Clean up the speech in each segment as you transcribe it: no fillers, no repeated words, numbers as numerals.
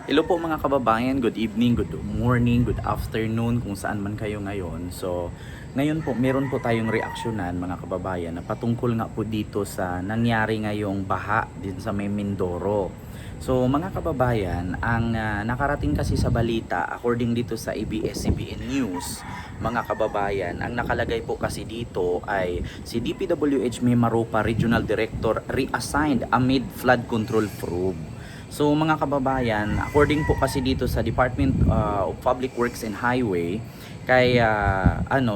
Hello po mga kababayan, good evening, good morning, good afternoon kung saan man kayo ngayon. So ngayon po meron po tayong reaksyonan mga kababayan na patungkol nga po dito sa nangyari ngayong baha din sa may Mindoro. So mga kababayan, ang nakarating kasi sa balita according dito sa ABS-CBN News, mga kababayan, ang nakalagay po kasi dito ay si DPWH Mimaropa Regional Director reassigned amid flood control probe. So mga kababayan, according po kasi dito sa Department of Public Works and Highway, kay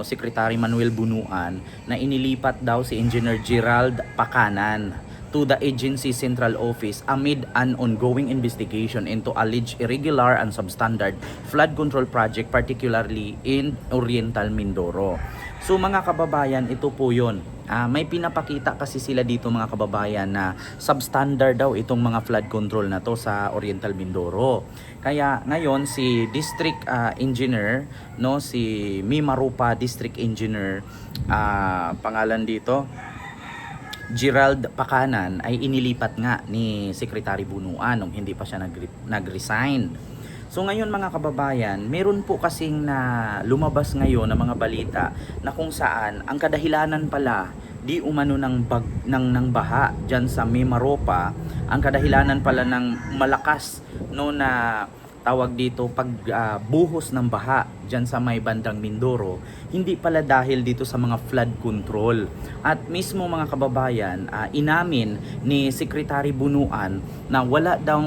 Secretary Manuel Bunuan na inilipat daw si Engineer Gerald Pacanan to the agency central office amid an ongoing investigation into alleged irregular and substandard flood control project particularly in Oriental Mindoro. So mga kababayan, ito po yun. May pinapakita kasi sila dito mga kababayan na substandard daw itong mga flood control na to sa Oriental Mindoro. Kaya ngayon si District Engineer, no, si Mimaropa District Engineer, pangalan dito Gerald Pacanan, ay inilipat nga ni Secretary Bunuan nung hindi pa siya nag-resign. So ngayon mga kababayan, meron po kasing na lumabas ngayon ng mga balita na kung saan ang kadahilanan pala di umano ng baha diyan sa Mimaropa, ang kadahilanan pala ng malakas no na tawag dito buhos ng baha diyan sa may bandang Mindoro, hindi pala dahil dito sa mga flood control. At mismo mga kababayan, inamin ni Secretary Bunuan na wala daw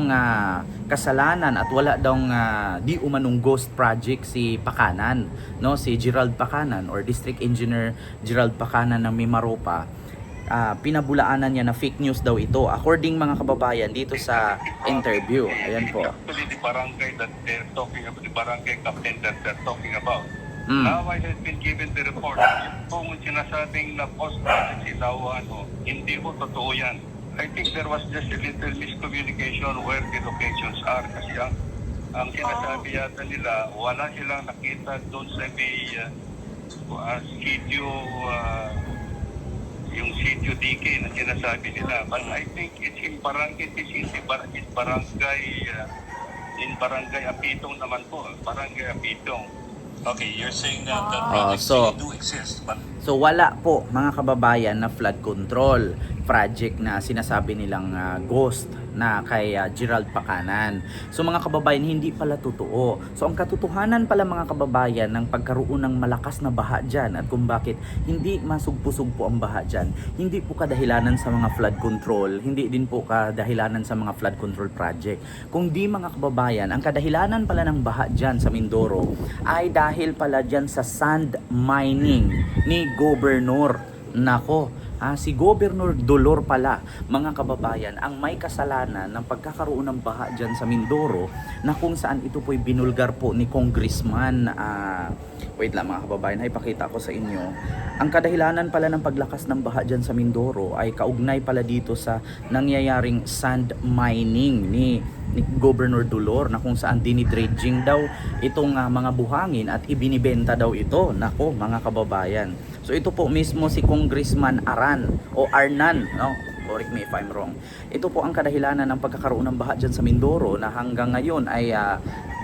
kasalanan at wala daw di umanong ghost project si Pacanan, no, si Gerald Pacanan or District Engineer Gerald Pacanan ng Mimaropa. Pinabulaanan niya na fake news daw ito according mga kababayan dito sa interview. Ayan po. Actually, the barangay that they're talking about, the barangay captain that they're talking about. Mm. Now I have been given the report. Kung sinasabing na post-project hindi po totoo yan. I think there was just a little miscommunication where the locations are. Kasi ang sinasabi yata nila, wala silang nakita doon sa may sitio, yung sitio DK na sinasabi nila. But I think it's in barangay, it's barangay, in barangay Apitong naman po. Barangay Apitong. Okay, you're saying that projects do exist, but So wala po mga kababayan na flood control project na sinasabi nilang ghost na kay Gerald Pacanan. So mga kababayan, hindi pala totoo. So ang katotohanan pala mga kababayan ng pagkaroon ng malakas na baha dyan at kung bakit hindi masugpo-sugpo ang baha dyan, hindi po kadahilanan sa mga flood control, hindi din po kadahilanan sa mga flood control project. Kung di mga kababayan, ang kadahilanan pala ng baha dyan sa Mindoro ay dahil pala dyan sa sand mining ni Governor. Nako, si Governor Dolor pala mga kababayan ang may kasalanan ng pagkakaroon ng baha dyan sa Mindoro, na kung saan ito po'y binulgar po ni Congressman wait lang mga kababayan, ay pakita ko sa inyo. Ang kadahilanan pala ng paglakas ng baha dyan sa Mindoro ay kaugnay pala dito sa nangyayaring sand mining ni Governor Dolor, na kung saan dinidredging daw itong mga buhangin at ibinibenta daw ito. Nako mga kababayan, so ito po mismo si Congressman Arnan, no? Correct me if I'm wrong. Ito po ang kadahilanan ng pagkakaroon ng baha dyan sa Mindoro, na hanggang ngayon ay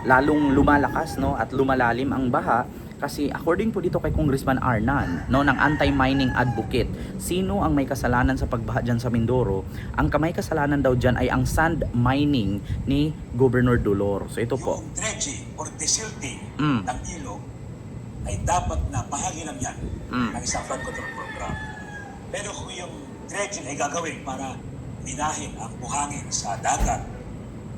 lalong lumalakas, no, at lumalalim ang baha. Kasi according po dito kay Congressman Arnan, no, ng anti-mining advocate, sino ang may kasalanan sa pagbaha dyan sa Mindoro? Ang kamay kasalanan daw dyan ay ang sand mining ni Governor Dolor. So ito po. Yung dredging or desilting ng ilog ay dapat na bahagi lang yan ng isang flood control program. Pero kung yung dredging ay gagawin para minahin ang buhangin sa dagat,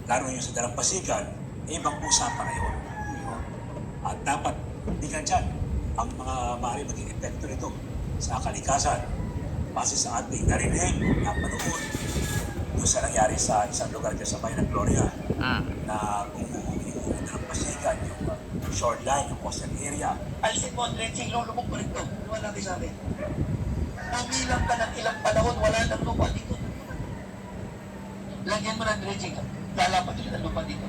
lalo yung sa dalampasigan, ibang usapan na yun. At dapat hindi ka dyan ang mga maaari maging epekto nito sa kalikasan. Base sa ating narinig na panood doon sa nangyari sa isang lugar dyan sa Bayan ng Gloria, na kung yung dalampasigan, yung shoreline, yung coastal area. Alisin mo ang dredging, lulubog mo rin ito. Wala natin sabi. Umilang ka ng ilang panahon, wala nang lupa dito. Lagyan mo ng dredging, lalapat ulit ang lupa dito.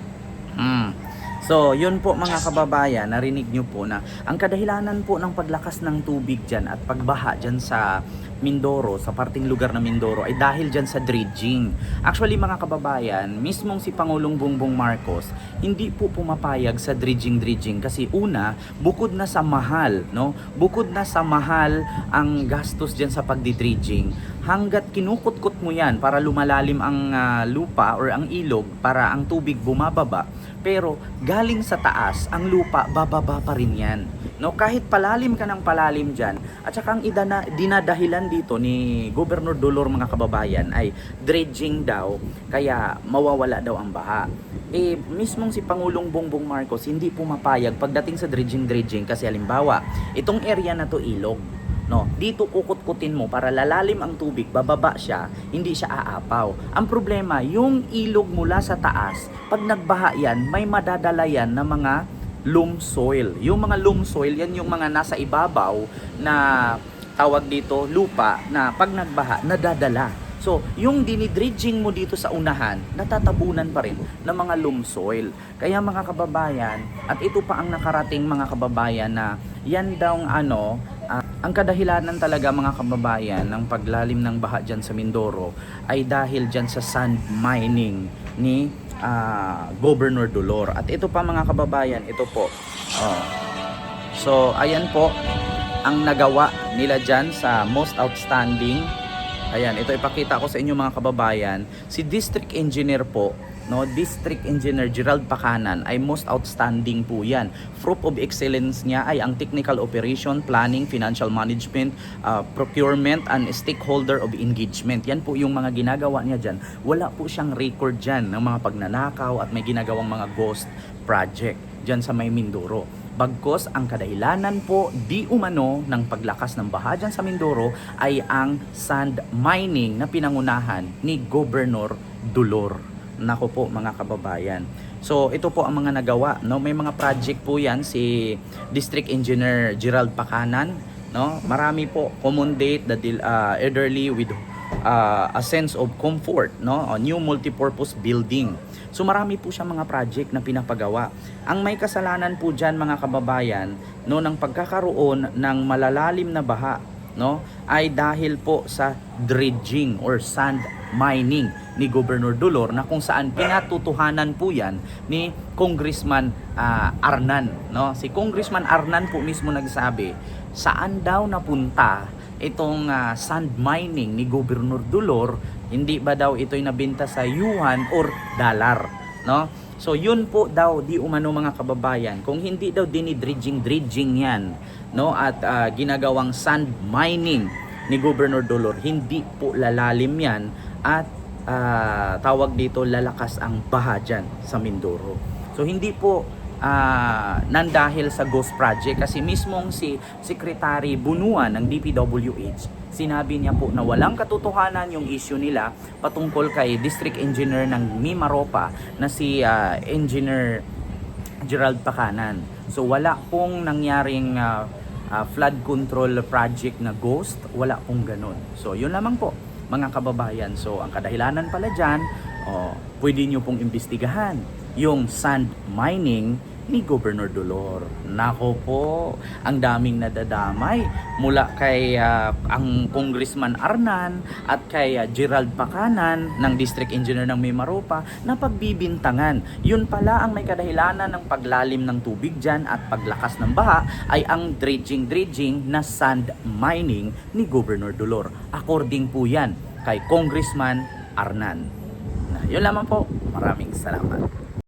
So, yun po mga kababayan, narinig nyo po na ang kadahilanan po ng paglakas ng tubig dyan at pagbaha dyan sa Mindoro, sa parting lugar na Mindoro ay dahil dyan sa dredging. Actually mga kababayan, mismong si Pangulong Bongbong Marcos hindi po pumapayag sa dredging kasi una, bukod na sa mahal, no? Bukod na sa mahal ang gastos dyan sa pagdidredging, hanggat kinukutkot mo yan para lumalalim ang lupa or ang ilog para ang tubig bumababa, pero galing sa taas, ang lupa bababa pa rin yan. No, kahit palalim ka ng palalim dyan, at saka ang dinadahilan dito ni Governor Dolor mga kababayan ay dredging daw, kaya mawawala daw ang baha. Mismong si Pangulong Bongbong Marcos hindi pumapayag pagdating sa dredging kasi halimbawa, itong area na to ilog. No, dito kukutkutin mo para lalalim ang tubig, bababa siya, hindi siya aapaw. Ang problema, yung ilog mula sa taas, pag nagbaha yan, may madadala yan na mga loam soil. Yung mga loam soil, yan yung mga nasa ibabaw na tawag dito lupa na pag nagbaha, nadadala. So, yung dinidredging mo dito sa unahan, natatabunan pa rin ng mga loam soil. Kaya mga kababayan, at ito pa ang nakarating mga kababayan na yan daw ang kadahilanan talaga mga kababayan ng paglalim ng baha dyan sa Mindoro ay dahil dyan sa sand mining ni Governor Dolor. At ito pa mga kababayan, ito po. So, ayan po ang nagawa nila dyan sa most outstanding. Ayan, ito ipakita ko sa inyo mga kababayan. Si District Engineer po, no, District Engineer Gerald Pacanan ay most outstanding po yan. Proof of excellence niya ay ang technical operation, planning, financial management, procurement, and stakeholder of engagement. Yan po yung mga ginagawa niya dyan. Wala po siyang record dyan ng mga pagnanakaw at may ginagawang mga ghost project dyan sa may Mindoro. Bagkos ang kadahilanan po di umano ng paglakas ng baha dyan sa Mindoro ay ang sand mining na pinangunahan ni Governor Dolor. Nako po mga kababayan. So ito po ang mga nagawa, no? May mga project po yan si District Engineer Gerald Pacanan, no? Marami po, accommodate the elderly with a sense of comfort, no? A new multipurpose building. So marami po siya mga project na pinapagawa. Ang may kasalanan po diyan mga kababayan, no, ng pagkakaroon ng malalalim na baha, no, ay dahil po sa dredging or sand mining ni Governor Dolor, na kung saan pinatutuhanan po yan ni Congressman Arnan, no? Si Congressman Arnan po mismo nagsabi saan daw napunta itong sand mining ni Governor Dolor, hindi ba daw ito'y nabenta sa yuan or dollar, no? So yun po daw di umano mga kababayan, kung hindi daw dinidredging yan, no, at ginagawang sand mining ni Governor Dolor, hindi po lalalim yan at tawag dito lalakas ang baha dyan sa Mindoro. So hindi po nandahil sa ghost project, kasi mismong si Secretary Bunuan ng DPWH sinabi niya po na walang katotohanan yung issue nila patungkol kay District Engineer ng Mimaropa na si Engineer Gerald Pacanan. So wala pong nangyaring flood control project na ghost, wala pong ganun. So yun lamang po mga kababayan. So ang kadahilanan pala dyan, pwede nyo pong imbestigahan yung sand mining ni Governor Dolor. Nako po, ang daming nadadamay mula kay ang Congressman Arnan at kay Gerald Pacanan ng District Engineer ng Mimaropa na pagbibintangan. Yun pala ang may kadahilanan ng paglalim ng tubig dyan at paglakas ng baha ay ang dredging na sand mining ni Governor Dolor. According po yan kay Congressman Arnan. Yun lamang po. Maraming salamat.